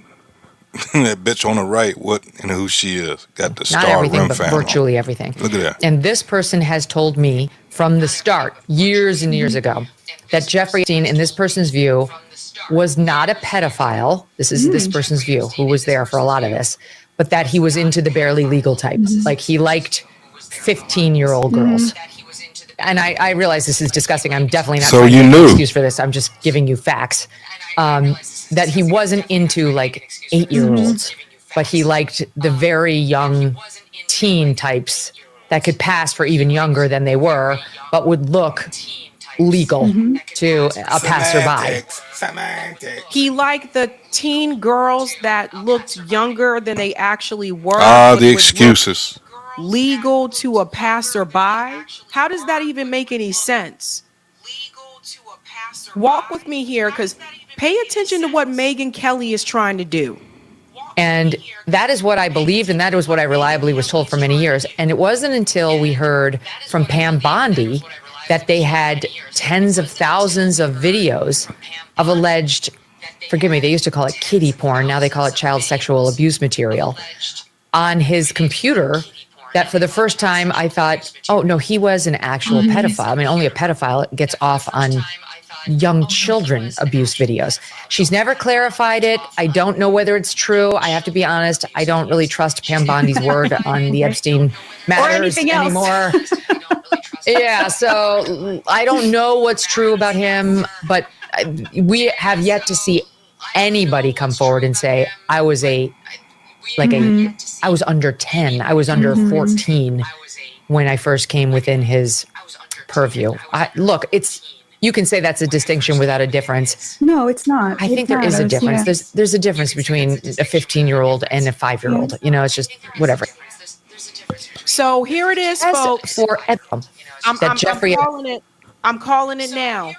That bitch on the right, what and who she is. Got the Not Star everything, Rim but family. virtually everything. Look at that. And this person has told me from the start, years and years ago, that Jeffrey Epstein, in this person's view, was not a pedophile. This is this person's view, who was there for a lot of this, but that he was into the barely legal type. Like he liked 15-year-old girls. And I realize this is disgusting. I'm definitely not trying to make an excuse for this. I'm just giving you facts. That he wasn't into like 8-year-olds, but he liked the very young teen types that could pass for even younger than they were, but would look legal to a passerby. He liked the teen girls that looked younger than they actually were. The excuses. Legal to a passerby? How does that even make any sense? Walk with me here, because pay attention to what Megyn Kelly is trying to do. And that is what I believed, and that was what I reliably was told for many years. And it wasn't until we heard from Pam Bondi that they had tens of thousands of videos of alleged, forgive me, they used to call it kiddie porn, now they call it child sexual abuse material, on his computer, that for the first time I thought, oh no, he was an actual pedophile. I mean, only a pedophile gets off on young children abuse videos. She's never clarified it. I don't know whether it's true. I have to be honest. I don't really trust Pam Bondi's word on the Epstein matters anymore. Yeah, so I don't know what's true about him, but we have yet to see anybody come forward and say, I was I was under 10, I was under 14 when I first came within his purview. Look, you can say that's a distinction without a difference. No, it's not. I think there is a difference. Yeah. There's a difference between a 15-year-old and a 5-year-old. You know, it's just whatever. So here it is, folks. For I'm Jeffrey. calling it. I'm calling it now.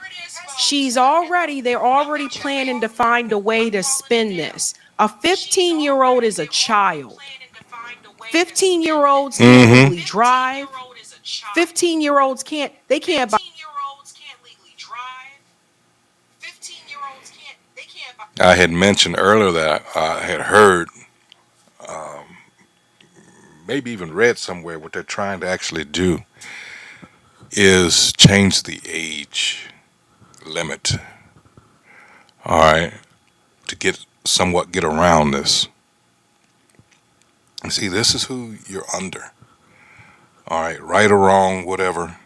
They're already planning to find a way to spin this. A 15-year-old is a child. 15-year-olds can't legally drive. 15-year-olds can't buy. I had mentioned earlier that I had heard, maybe even read somewhere, what they're trying to actually do is change the age limit. All right, to get around this. See, this is who you're under. All right, right or wrong, whatever.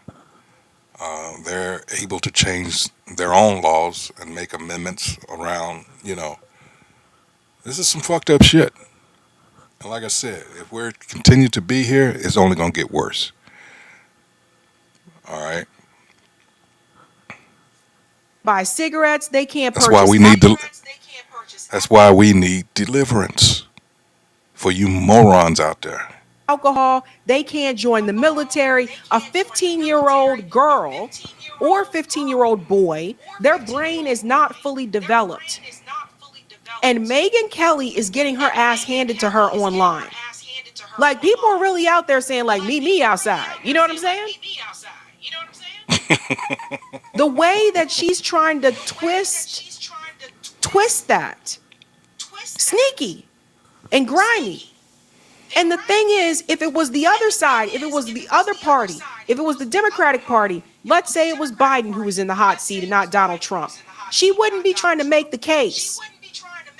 They're able to change their own laws and make amendments around, This is some fucked up shit. And like I said, if we're continue to be here, it's only going to get worse. All right. Buy cigarettes. They can't purchase. That's why we need deliverance for you morons out there. Alcohol. They can't join the military. A 15-year-old girl or 15-year-old boy, their brain is not fully developed. And Megyn Kelly is getting her ass handed to her online. Like, people are really out there saying, like, meet me outside. You know what I'm saying? The way that she's trying to twist that. Sneaky and grimy. And the thing is, if it was the other side, if it was the other party, if it was the Democratic Party, let's say it was Biden who was in the hot seat and not Donald Trump, she wouldn't be trying to make the case.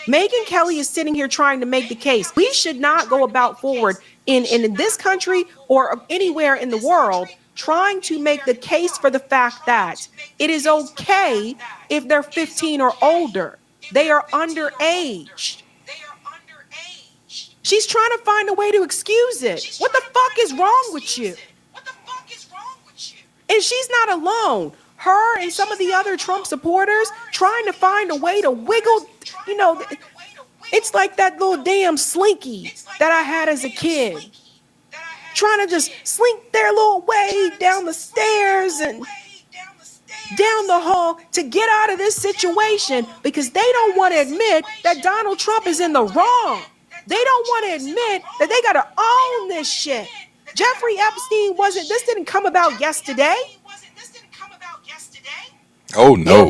Megyn Kelly is sitting here trying to make the case. We should not go about forward in this country or anywhere in the world trying to make the case for the fact that it is okay if they're 15 or older. They are underage. She's trying to find a way to excuse it. What the fuck is wrong with you? And she's not alone. Her and some of the other Trump supporters trying to find a way to wiggle, it's like that little damn slinky that I had as a kid. Trying to just slink their little way down the stairs and down the hall to get out of this situation because they don't want to admit that Donald Trump is in the wrong. They don't want to admit that they got to own this shit. Jeffrey Epstein this didn't come about yesterday. Oh, no.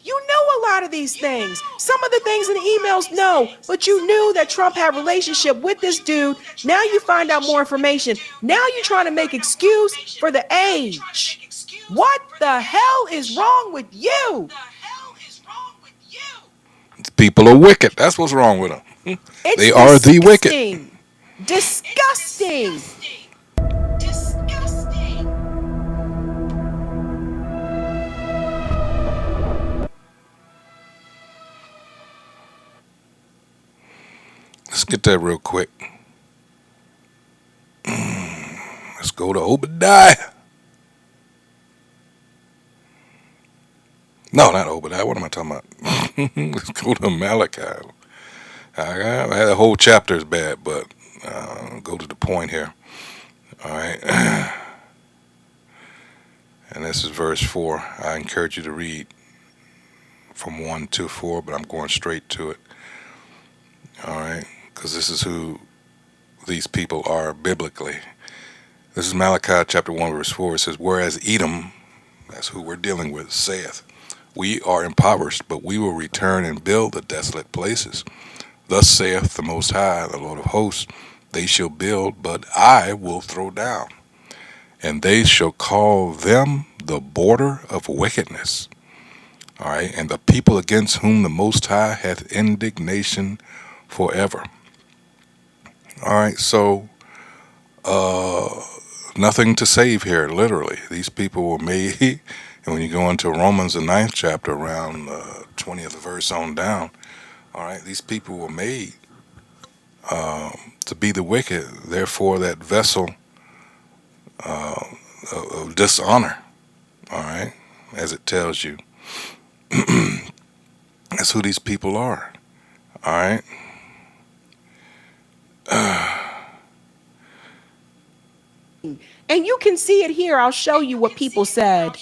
You know a lot of these things. Some of the things in the emails, no. But you knew that Trump had a relationship with this dude. Now you find out more information. Now you're trying to make excuse for the age. What the hell is wrong with you? People are wicked. That's what's wrong with them. They are the wicked. Disgusting. Let's get that real quick. Let's go to Obadiah. No, not Obadiah. What am I talking about? Let's go to Malachi. The whole chapter is bad, but go to the point here. All right. And this is verse 4. I encourage you to read from 1 to 4, but I'm going straight to it. All right. Because this is who these people are biblically. This is Malachi chapter 1, verse 4. It says, whereas Edom, that's who we're dealing with, saith, we are impoverished, but we will return and build the desolate places. Thus saith the Most High, the Lord of hosts, they shall build, but I will throw down. And they shall call them the border of wickedness. All right. And the people against whom the Most High hath indignation forever. All right. So, nothing to save here, literally. These people were made. And when you go into Romans, the 9th chapter, around 20th verse on down, all right, these people were made to be the wicked. Therefore, that vessel of dishonor, all right, as it tells you. That's who these people are, all right. And you can see it here. I'll show you what people said.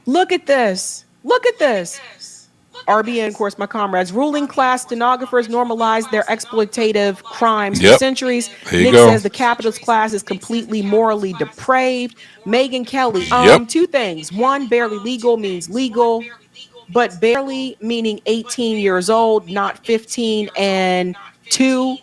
Look at this. Look at this. RBN, of course, my comrades. Ruling class stenographers normalized their exploitative crimes for centuries. Nick says the capitalist class is completely morally depraved. Megan Kelly, two things. One, barely legal means legal, but barely meaning 18 years old, not 15. And two,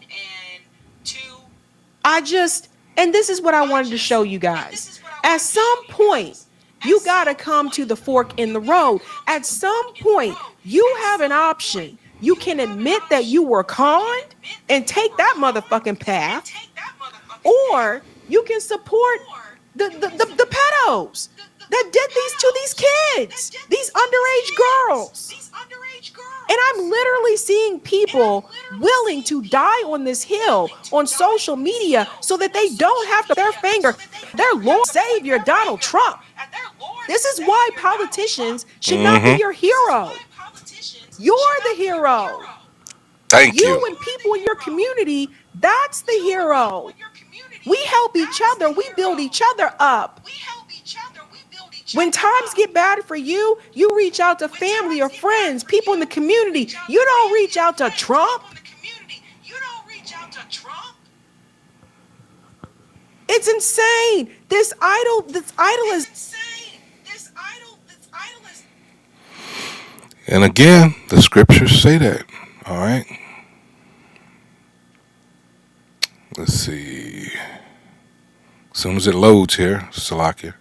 and this is what I wanted to show you guys. At some point, you got to come to the fork in the road. At some point, you have an option. You can admit that you were conned and take that motherfucking path, or you can support the pedos that did these to these kids, these underage girls. And I'm literally seeing people willing to die on this hill on social media so that they don't have to their finger their Lord Savior Donald Trump. This is why politicians should not be your hero. You're the hero. Thank you. You and people in your community, that's the hero. We help each other. We build each other up. When times get bad for you, you reach out to family or friends, people in the community. You don't reach out to Trump. It's insane. This idol is. And again, the scriptures say that. All right. Let's see. As soon as it loads here, Salakia.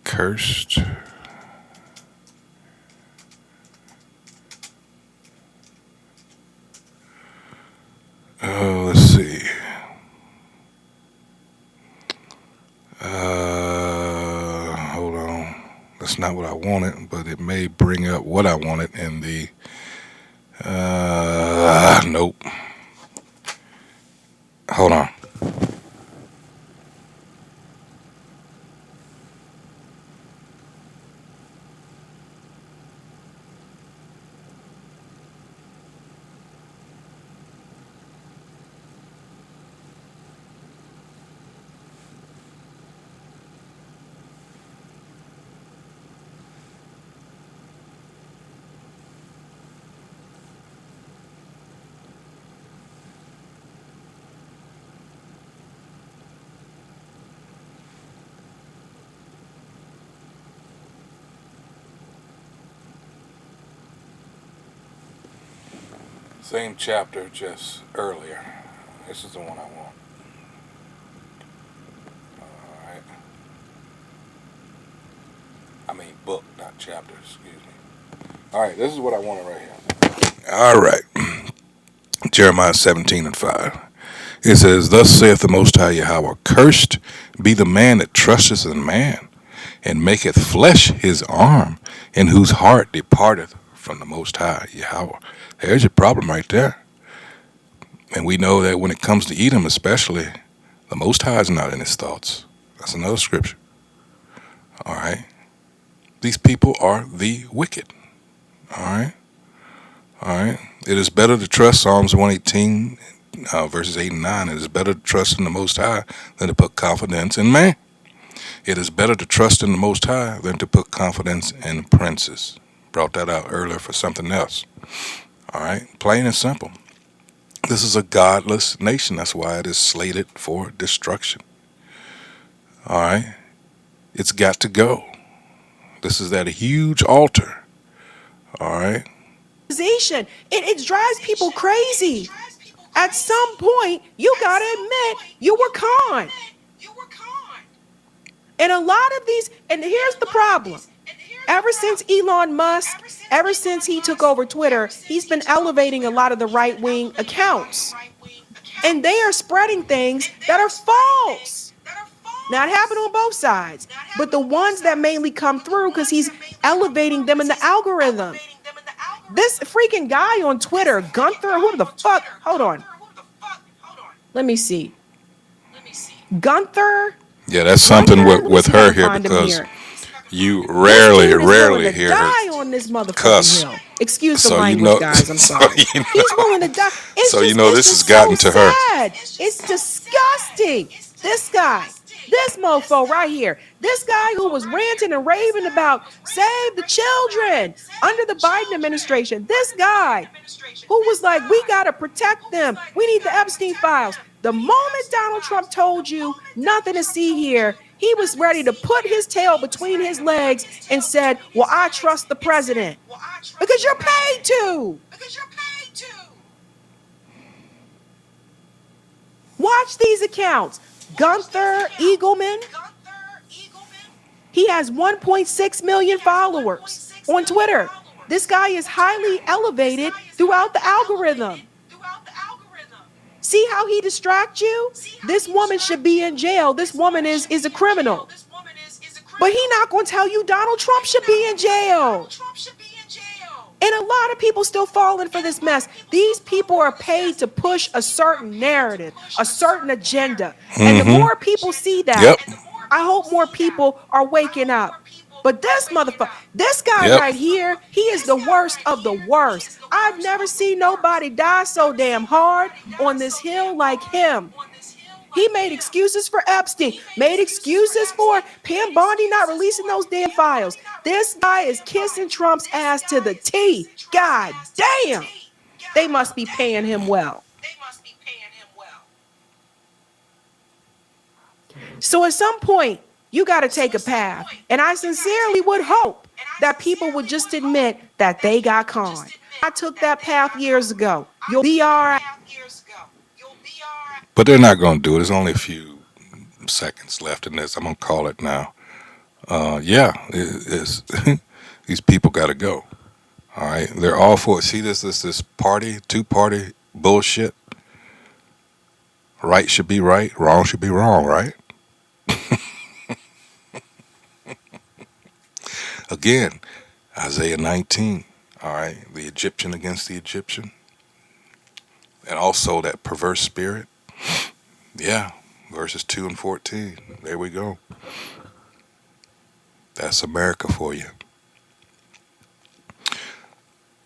Cursed. Let's see. Hold on. That's not what I wanted, but it may bring up what I wanted in the. Nope. Hold on. Same chapter, just earlier. This is the one I want. Alright. I mean book, not chapter, excuse me. Alright, this is what I wanted right here. Alright. Jeremiah 17:5. It says, Thus saith the Most High Yahweh, Cursed be the man that trusteth in man, and maketh flesh his arm, in whose heart departeth from the Most High Yahweh. There's your problem right there. And we know that when it comes to Edom especially, the Most High is not in his thoughts. That's another scripture. All right. These people are the wicked. All right. All right. It is better to trust Psalms 118, verses 8 and 9. It is better to trust in the Most High than to put confidence in man. It is better to trust in the Most High than to put confidence in princes. Brought that out earlier for something else. All right, plain and simple. This is a godless nation. That's why it is slated for destruction. All right, it's got to go. This is that huge altar. All right. It drives people crazy. At some point, you gotta admit you were conned. And a lot of these, and here's the problem. Ever since Elon Musk, ever since he took over Twitter, he's been elevating a lot of the right-wing accounts. And they are spreading things that are false. Now, it happened on both sides. But the ones that mainly come through because he's elevating them in the algorithm. This freaking guy on Twitter, Gunther, who the fuck? Hold on. Let me see. Gunther? Yeah, that's something with her here because You rarely hear her die on this motherfucking cuss. hill. Excuse the So language, guys. I'm sorry. He's willing to die. It's this has gotten to her. Sad. It's disgusting. This guy, this mofo right here, this guy who was ranting and raving about save the children under the Biden administration. This guy who was like, we got to protect them. We need the Epstein files. The moment Donald Trump told you nothing to see here, he was ready to put his tail between his legs and said, well, I trust the president. Because you're paid to. Watch these accounts. Gunther Eagleman. He has 1.6 million followers on Twitter. This guy is highly elevated throughout the algorithm. See how he distracts you? This woman should be in jail. This woman is a criminal. But he's not going to tell you Donald Trump should be in jail. And a lot of people still falling for this mess. These people are paid to push a certain narrative, a certain agenda. And the more people see that, I hope more people are waking up. But this motherfucker, this guy right here, he is the worst of the worst. I've never seen nobody die so damn hard on this hill like him. He made excuses for Epstein, made excuses for Pam Bondi not releasing those damn files. This guy is kissing Trump's ass to the T. God damn. They must be paying him well. So at some point, you got to take a path. And I sincerely would hope that people would just admit that they got conned. I took that path years ago. You'll be all right. But they're not going to do it. There's only a few seconds left in this. I'm going to call it now. These people got to go. All right. They're all for it. See this party, two-party bullshit. Right should be right. Wrong should be wrong, right? Again, Isaiah 19. All right. The Egyptian against the Egyptian. And also that perverse spirit. Yeah, verses 2 and 14. There we go. That's America for you.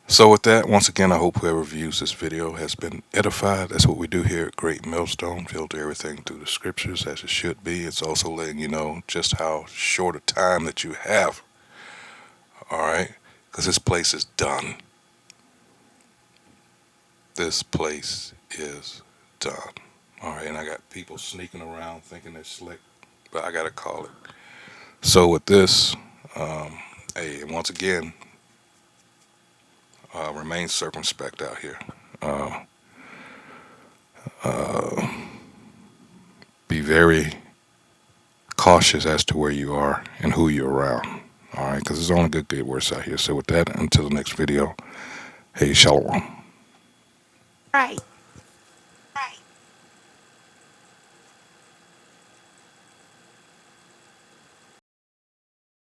So with that, once again, I hope whoever views this video has been edified. That's what we do here at Great Millstone. Filter everything through the scriptures as it should be. It's also letting you know just how short a time that you have. All right? Because this place is done. This place is done. All right, and I got people sneaking around thinking they're slick, but I got to call it. So with this, hey, once again, remain circumspect out here. Be very cautious as to where you are and who you're around. All right, because there's only good words out here. So with that, until the next video, hey, shalom. Right.